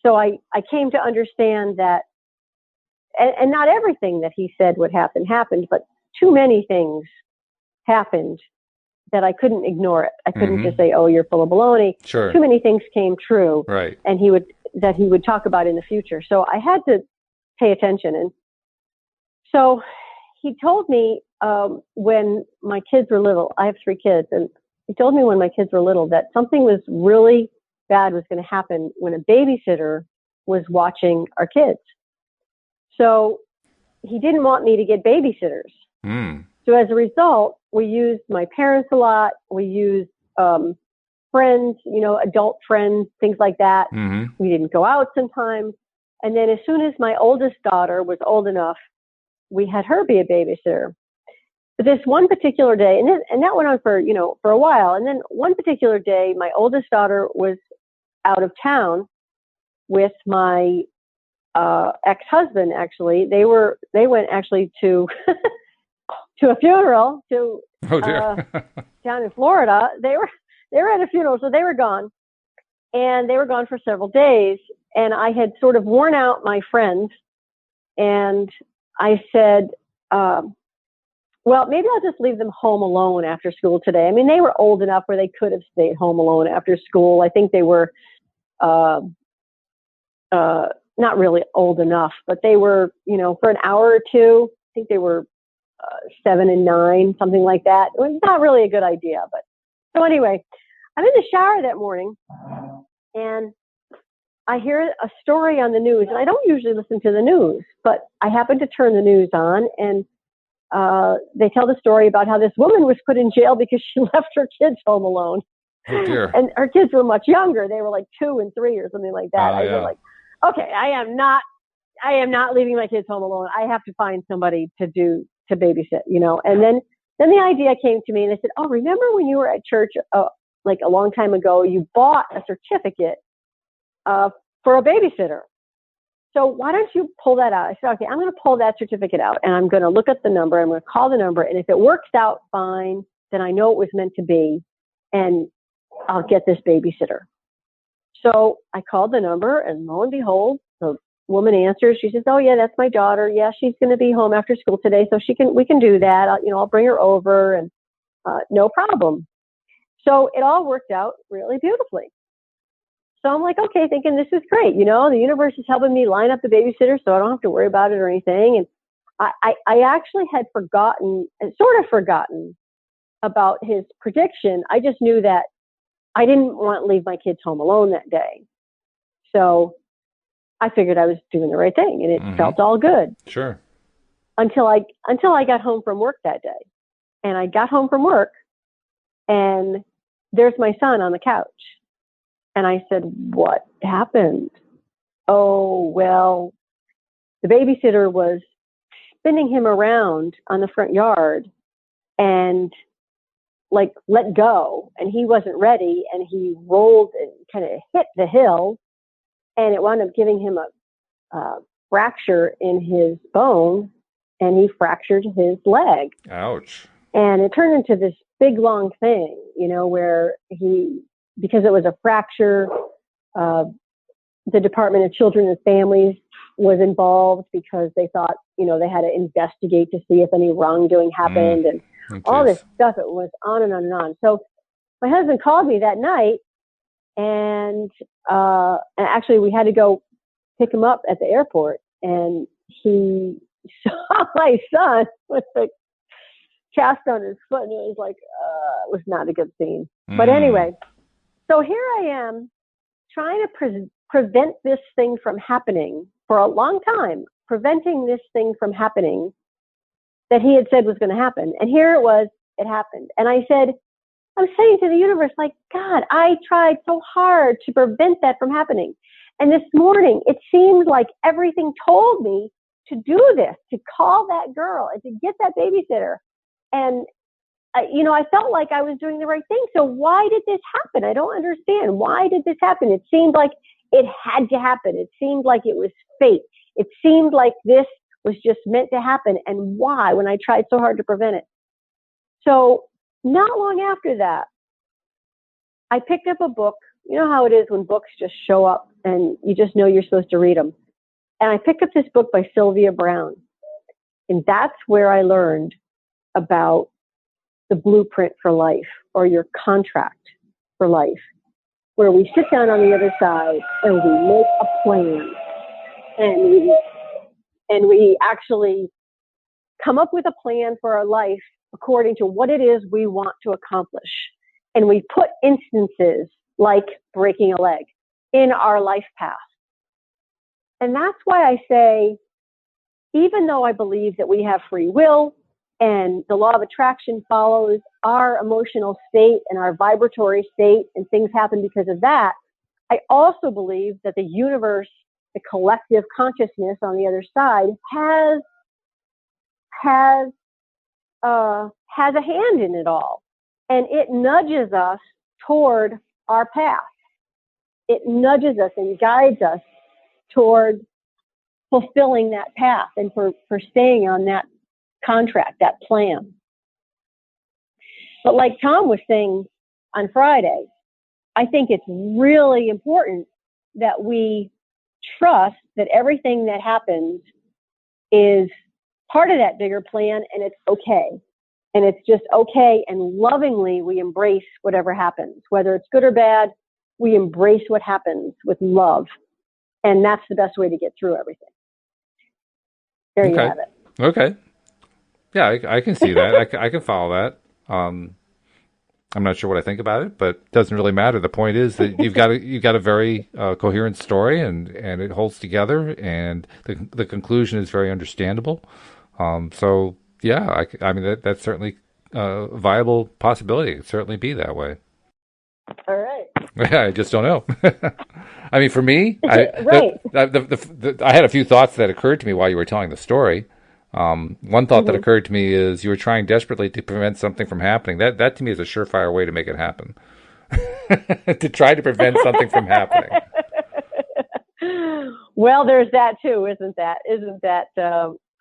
S2: so I came to understand that, and not everything that he said would happen happened, but too many things happened that I couldn't ignore it. I couldn't just say, "Oh, you're full of baloney."
S1: Sure.
S2: Too many things came true,
S1: right?
S2: And he would talk about in the future. So I had to pay attention, and so he told me when my kids were little. I have 3 kids, and he told me when my kids were little that something was really bad was going to happen when a babysitter was watching our kids. So he didn't want me to get babysitters.
S1: Mm.
S2: So as a result, we used my parents a lot. We used friends, adult friends, things like that.
S1: Mm-hmm.
S2: We didn't go out sometimes. And then as soon as my oldest daughter was old enough, we had her be a babysitter. But this one particular day, and that went on for a while. And then one particular day, my oldest daughter was out of town with my ex-husband. Actually, they went actually to to a funeral down in Florida. They were at a funeral, so they were gone, and they were gone for several days. And I had sort of worn out my friends, and I said, well, maybe I'll just leave them home alone after school today. I mean, they were old enough where they could have stayed home alone after school. I think they were not really old enough, but they were, for an hour or two. I think they were 7 and 9, something like that. It was not really a good idea. But so anyway, I'm in the shower that morning, and I hear a story on the news. And I don't usually listen to the news, but I happened to turn the news on, and they tell the story about how this woman was put in jail because she left her kids home alone.
S1: Oh dear.
S2: And her kids were much younger. They were like 2 and 3 or something like that. I was like, okay, I am not leaving my kids home alone. I have to find somebody to babysit, And then the idea came to me, and I said, oh, remember when you were at church, like a long time ago, you bought a certificate for a babysitter. So why don't you pull that out? I said, okay, I'm going to pull that certificate out, and I'm going to look at the number. I'm going to call the number, and if it works out fine, then I know it was meant to be, and I'll get this babysitter. So I called the number, and lo and behold, the woman answers. She says, oh yeah, that's my daughter. Yeah, she's going to be home after school today, so we can do that. I'll bring her over, and no problem. So it all worked out really beautifully. So I'm like, okay, thinking this is great. The universe is helping me line up the babysitter, so I don't have to worry about it or anything. And I actually had forgotten about his prediction. I just knew that I didn't want to leave my kids home alone that day. So I figured I was doing the right thing, and it felt all good.
S1: Sure.
S2: Until I got home from work that day. And I got home from work, and there's my son on the couch. And I said, what happened? Oh, well, the babysitter was spinning him around on the front yard and let go, and he wasn't ready, and he rolled and kind of hit the hill, and it wound up giving him a fracture in his bone, and he fractured his leg.
S1: Ouch.
S2: And it turned into this big, long thing, where because it was a fracture, the Department of Children and Families was involved because they thought, they had to investigate to see if any wrongdoing happened. And all this stuff. It was on and on and on. So my husband called me that night, and actually we had to go pick him up at the airport, and he saw my son with the cast on his foot, and it was like, it was not a good scene. But anyway, so here I am trying to prevent this thing from happening for a long time, preventing this thing from happening that he had said was going to happen. And here it was, it happened. And I said, I'm saying to the universe, like, God, I tried so hard to prevent that from happening. And this morning, it seemed like everything told me to do this, to call that girl and to get that babysitter. And, I felt like I was doing the right thing. So why did this happen? I don't understand. Why did this happen? It seemed like it had to happen. It seemed like it was fate. It seemed like this was just meant to happen. And why, when I tried so hard to prevent it? So not long after that, I picked up a book. You know how it is when books just show up and you just know you're supposed to read them. And I picked up this book by Sylvia Browne. And that's where I learned about the blueprint for life, or your contract for life, where we sit down on the other side and we make a plan, and we actually come up with a plan for our life according to what it is we want to accomplish. And we put instances like breaking a leg in our life path. And that's why I say, even though I believe that we have free will and the law of attraction follows our emotional state and our vibratory state, and things happen because of that, I also believe that the universe, the collective consciousness on the other side, has a hand in it all. And it nudges us toward our path. It nudges us and guides us toward fulfilling that path and for staying on that contract, that plan. But like Tom was saying on Friday, I think it's really important that we trust that everything that happens is part of that bigger plan, and it's okay. And it's just okay, and lovingly we embrace whatever happens. Whether it's good or bad, we embrace what happens with love. And that's the best way to get through everything. There you have it.
S1: Okay. Yeah, I can see that. I can follow that. I'm not sure what I think about it, but it doesn't really matter. The point is that you've got a very coherent story, and it holds together, and the conclusion is very understandable. So yeah, I mean that's certainly a viable possibility. It could certainly be that way.
S2: All right.
S1: Yeah, I just don't know. I mean, for me,
S2: right.
S1: I had a few thoughts that occurred to me while you were telling the story. One thought that occurred to me is you were trying desperately to prevent something from happening. That to me is a surefire way to make it happen. To try to prevent something from happening.
S2: Well, there's that too, isn't that? Isn't that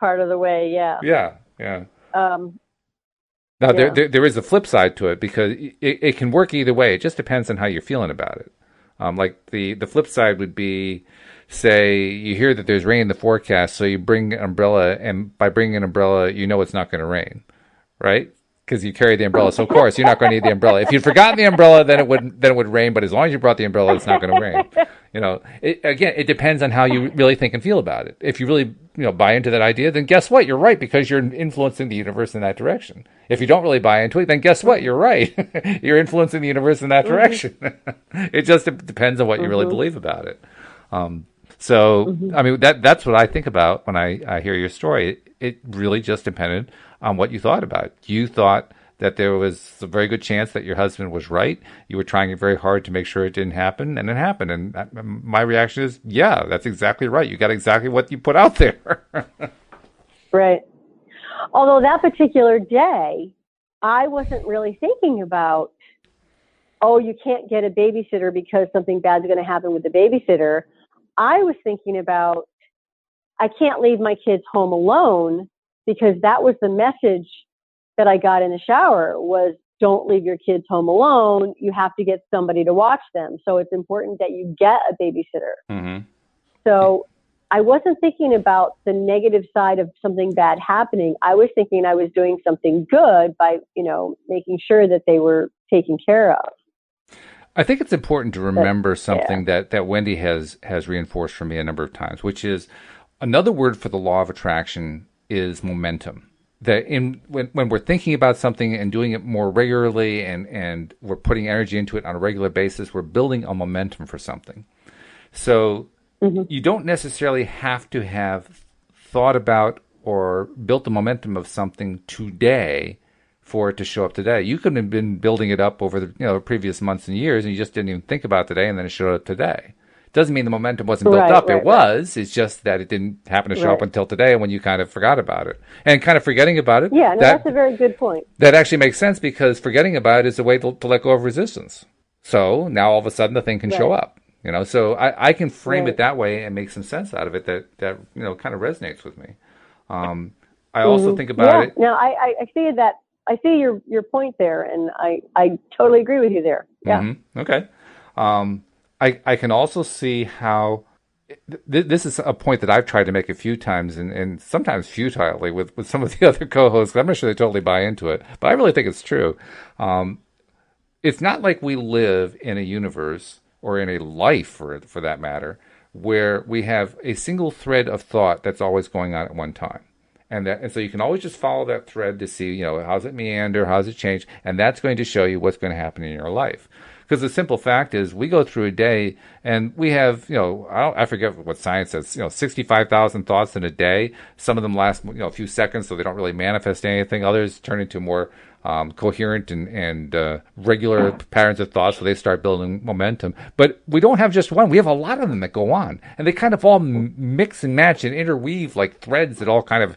S2: part of the way? Yeah.
S1: Yeah. Now there is a flip side to it, because it can work either way. It just depends on how you're feeling about it. Like the flip side would be, say you hear that there's rain in the forecast, so you bring an umbrella, and by bringing an umbrella, you know it's not going to rain, right? Because you carry the umbrella, so of course you're not going to need the umbrella. If you'd forgotten the umbrella, then it would rain. But as long as you brought the umbrella, it's not going to rain. It depends on how you really think and feel about it. If you really buy into that idea, then guess what? You're right, because you're influencing the universe in that direction. If you don't really buy into it, then guess what? You're right. You're influencing the universe in that direction. It just depends on what you really believe about it. I mean, that's what I think about when I hear your story. It really just depended on what you thought about it. You thought that there was a very good chance that your husband was right. You were trying very hard to make sure it didn't happen, and it happened. And my reaction is, yeah, that's exactly right. You got exactly what you put out there.
S2: Right. Although that particular day, I wasn't really thinking about, oh, you can't get a babysitter because something bad's going to happen with the babysitter. I was thinking about, I can't leave my kids home alone, because that was the message that I got in the shower was, don't leave your kids home alone. You have to get somebody to watch them. So it's important that you get a babysitter. Mm-hmm. So I wasn't thinking about the negative side of something bad happening. I was thinking I was doing something good by, making sure that they were taken care of.
S1: I think it's important to remember something that Wendy has reinforced for me a number of times, which is another word for the law of attraction is momentum. That when we're thinking about something and doing it more regularly and we're putting energy into it on a regular basis, we're building a momentum for something. So you don't necessarily have to have thought about or built the momentum of something today for it to show up today. You could have been building it up over the previous months and years, and you just didn't even think about it today, and then it showed up today. Doesn't mean the momentum wasn't built up. It was. It's just that it didn't happen to show up until today when you kind of forgot about it. And kind of forgetting about it.
S2: Yeah, that's a very good point.
S1: That actually makes sense because forgetting about it is a way to let go of resistance. So now all of a sudden the thing can show up. So I can frame it that way and make some sense out of it that kind of resonates with me. I also think about it.
S2: No, I see that. I see your point there, and I totally agree with you there. Yeah.
S1: Mm-hmm. Okay. I can also see how this is a point that I've tried to make a few times, and sometimes futilely with some of the other co-hosts. I'm not sure they totally buy into it, but I really think it's true. It's not like we live in a universe or in a life, for that matter, where we have a single thread of thought that's always going on at one time. And so you can always just follow that thread to see, how's it meander, how's it change, and that's going to show you what's going to happen in your life. Because the simple fact is, we go through a day and we have, I forget what science says, 65,000 thoughts in a day. Some of them last, a few seconds, so they don't really manifest anything. Others turn into more coherent and regular patterns of thought, so they start building momentum. But we don't have just one. We have a lot of them that go on, and they kind of all mix and match and interweave like threads that all kind of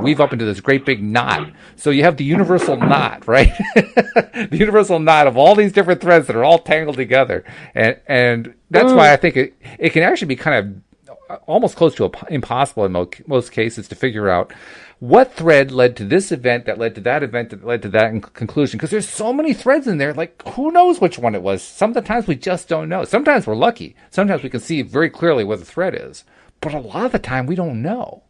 S1: weave up into this great big knot. So you have the universal knot, right? The universal knot of all these different threads that are all tangled together, and that's why I think it can actually be kind of almost close to impossible in most cases to figure out what thread led to this event that led to that event that led to that conclusion. Because there's so many threads in there, like who knows which one it was? Some of the times we just don't know. Sometimes we're lucky. Sometimes we can see very clearly what the thread is. But a lot of the time we don't know.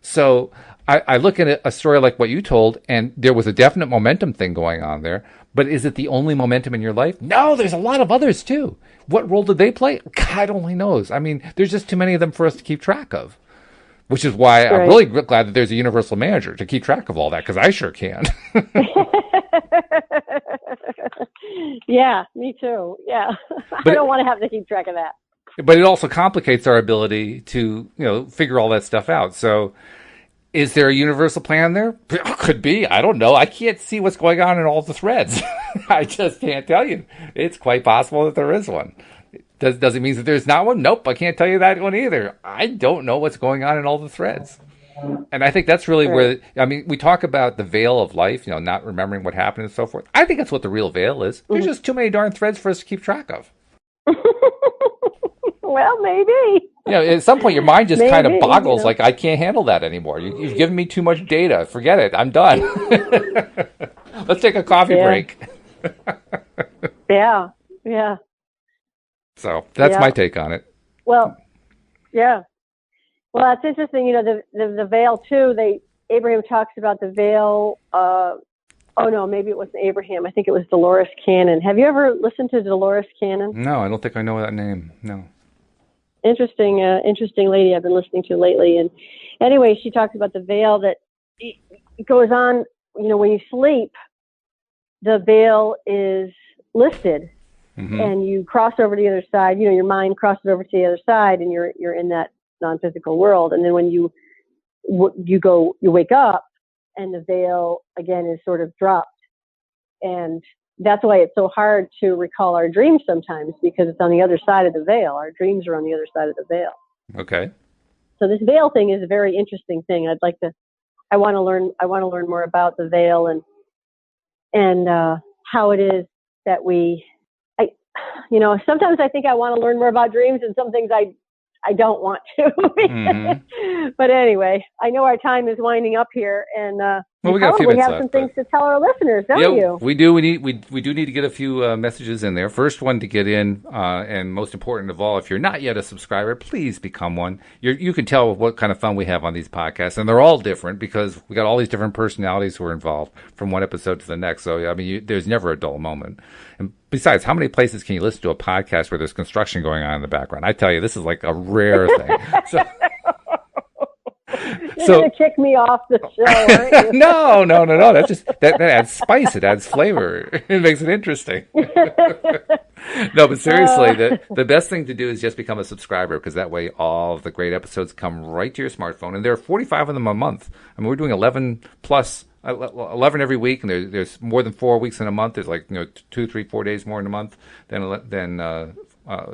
S1: So I look at a story like what you told, and there was a definite momentum thing going on there. But is it the only momentum in your life? No, there's a lot of others too. What role did they play? God only knows. I mean, there's just too many of them for us to keep track of. Which is why I'm really glad that there's a universal manager to keep track of all that, because I sure can.
S2: Yeah, me too. Yeah. I don't want to have to keep track of that.
S1: But it also complicates our ability to, figure all that stuff out. So is there a universal plan there? Could be. I don't know. I can't see what's going on in all the threads. I just can't tell you. It's quite possible that there is one. Does it mean that there's not one? Nope, I can't tell you that one either. I don't know what's going on in all the threads. And I think that's really where, we talk about the veil of life, not remembering what happened and so forth. I think that's what the real veil is. There's just too many darn threads for us to keep track of.
S2: Well, maybe.
S1: At some point your mind just kind of boggles, like, I can't handle that anymore. You've given me too much data. Forget it. I'm done. Let's take a coffee break.
S2: Yeah.
S1: So that's my take on it.
S2: Well, yeah. Well, that's interesting. The veil too. Abraham talks about the veil. Maybe it wasn't Abraham. I think it was Dolores Cannon. Have you ever listened to Dolores Cannon?
S1: No, I don't think I know that name. No.
S2: Interesting lady I've been listening to lately. And anyway, she talks about the veil that it goes on. When you sleep, the veil is lifted. Mm-hmm. And you cross over to the other side, your mind crosses over to the other side, and you're in that non-physical world. And then when you wake up, and the veil again is sort of dropped. And that's why it's so hard to recall our dreams sometimes, because it's on the other side of the veil. Our dreams are on the other side of the veil.
S1: Okay.
S2: So this veil thing is a very interesting thing. I want to learn more about the veil and how it is that sometimes I think I want to learn more about dreams, and some things I don't want to. Mm-hmm. But anyway, I know our time is winding up here, and
S1: Well, we got a few
S2: probably
S1: minutes
S2: have
S1: left,
S2: some things to tell our listeners, don't you?
S1: We do. We do need to get a few messages in there. First one to get in, and most important of all, if you're not yet a subscriber, please become one. You can tell what kind of fun we have on these podcasts, and they're all different because we got all these different personalities who are involved from one episode to the next. So I mean, there's never a dull moment. And besides, how many places can you listen to a podcast where there's construction going on in the background? I tell you, this is like a rare thing. So.
S2: You're going to kick me off the show, aren't you?
S1: No. That's just that adds spice. It adds flavor. It makes it interesting. No, but seriously, the best thing to do is just become a subscriber because that way all of the great episodes come right to your smartphone, and there are 45 of them a month. I mean, we're doing 11 plus. 11 every week, and there's more than 4 weeks in a month. There's like 2, 3, 4 days more in a month than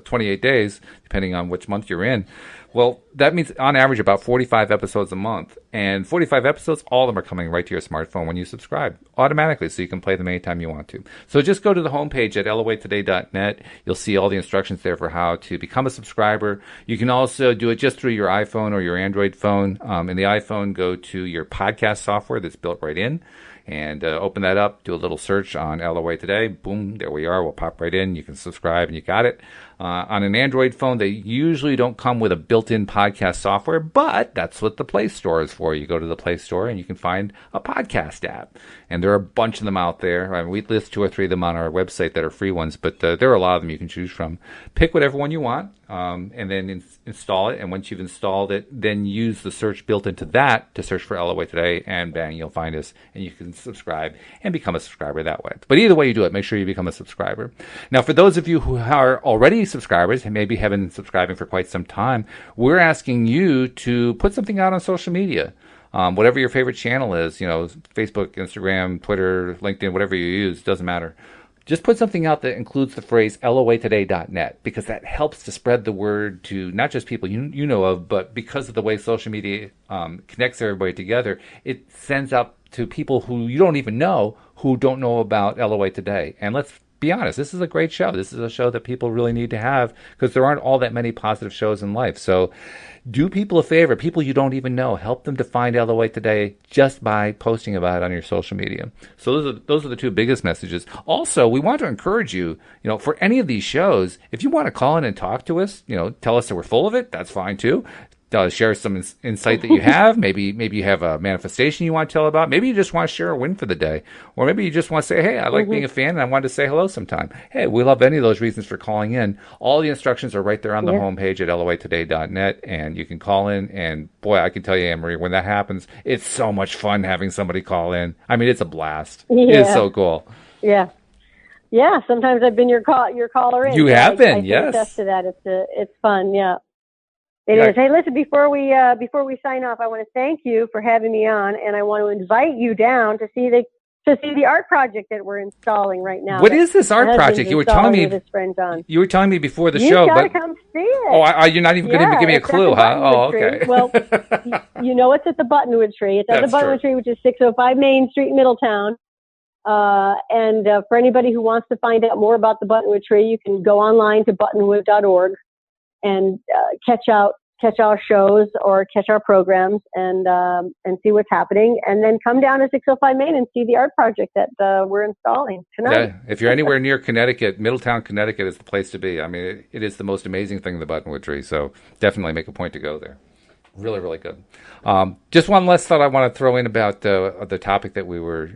S1: 28 days, depending on which month you're in. Well, that means on average about 45 episodes a month. And 45 episodes, all of them are coming right to your smartphone when you subscribe automatically, so you can play them anytime you want to. So just go to the homepage at loatoday.net. You'll see all the instructions there for how to become a subscriber. You can also do it just through your iPhone or your Android phone. In the iPhone, go to your podcast software that's built right in. And open that up, do a little search on LOA Today. Boom, there we are. We'll pop right in. You can subscribe, and you got it. On an Android phone, they usually don't come with a built-in podcast software, but that's what the Play Store is for. You go to the Play Store, and you can find a podcast app. And there are a bunch of them out there. I mean, we list 2 or 3 of them on our website that are free ones, but there are a lot of them you can choose from. Pick whatever one you want, and then install it. And once you've installed it, then use the search built into that to search for LOA Today, and bang, you'll find us, and you can subscribe and become a subscriber that way. But either way you do it, make sure you become a subscriber. Now, for those of you who are already subscribers and maybe have been subscribing for quite some time, we're asking you to put something out on social media. Whatever your favorite channel is, Facebook, Instagram, Twitter, LinkedIn, whatever you use, doesn't matter. Just put something out that includes the phrase loatoday.net, because that helps to spread the word to not just people you know of, but because of the way social media connects everybody together, it sends out to people who you don't even know, who don't know about LOA Today. And let's be honest, this is a great show. This is a show that people really need to have because there aren't all that many positive shows in life. So do people a favor, people you don't even know, help them to find LOA Today just by posting about it on your social media. So those are the 2 biggest messages. Also, we want to encourage you, for any of these shows, if you want to call in and talk to us, tell us that we're full of it, that's fine too. Share some insight that you have. Maybe you have a manifestation you want to tell about. Maybe you just want to share a win for the day. Or maybe you just want to say, hey, I like being a fan and I wanted to say hello sometime. Hey, we love any of those reasons for calling in. All the instructions are right there on the homepage at loatoday.net, and you can call in. And boy, I can tell you, Anne-Marie, when that happens, it's so much fun having somebody call in. I mean, it's a blast. Yeah. It's so cool.
S2: Yeah. Yeah, sometimes I've been your caller in.
S1: You have been, yes.
S2: I can attest to that. It's fun, yeah. It is. Hey, listen, before we sign off, I want to thank you for having me on, and I want to invite you down to see the art project that we're installing right now.
S1: What is this art project? You were telling me. You were telling me before the show,
S2: but come see it.
S1: Oh, you're not even going to give me a clue, huh? Oh, okay.
S2: Well, it's at the Buttonwood Tree. It's at the Buttonwood Tree, which is 605 Main Street, Middletown. And for anybody who wants to find out more about the Buttonwood Tree, you can go online to buttonwood.org. And catch our shows or catch our programs and see what's happening, and then come down to 605 Main and see the art project that we're installing tonight.
S1: Yeah, if you're anywhere near Connecticut, Middletown, Connecticut is the place to be. I mean, it is the most amazing thing, the Buttonwood Tree. So definitely make a point to go there. Really, really good. Just one last thought I want to throw in about the topic that we were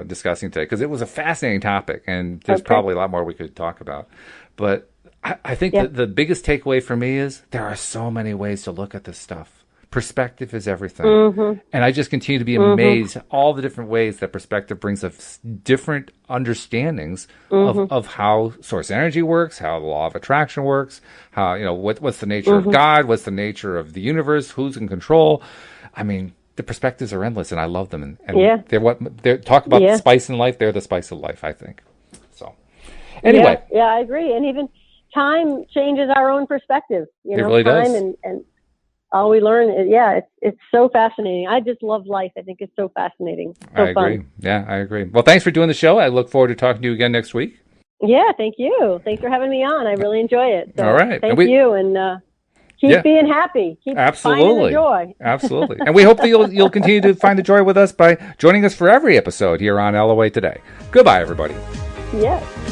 S1: discussing today, because it was a fascinating topic, and there's probably a lot more we could talk about, but I think that the biggest takeaway for me is there are so many ways to look at this stuff. Perspective is everything. And I just continue to be amazed at all the different ways that perspective brings us different understandings of how source energy works, how the law of attraction works, how, what's the nature of God, what's the nature of the universe, who's in control. I mean, the perspectives are endless, and I love them. And they're talk about the spice in life. They're the spice of life, I think. So anyway.
S2: Yeah, I agree. And even time changes our own perspective.
S1: It really
S2: time
S1: does.
S2: And all we learn is, it's so fascinating. I just love life. I think it's so fascinating. So
S1: I agree. Fun. Yeah, I agree. Well, thanks for doing the show. I look forward to talking to you again next week.
S2: Yeah, thank you. Thanks for having me on. I really enjoy it. So
S1: all right.
S2: Thank you. And Keep being happy. Keep finding the joy.
S1: Absolutely. And we hope that you'll continue to find the joy with us by joining us for every episode here on LOA Today. Goodbye, everybody.
S2: Yes.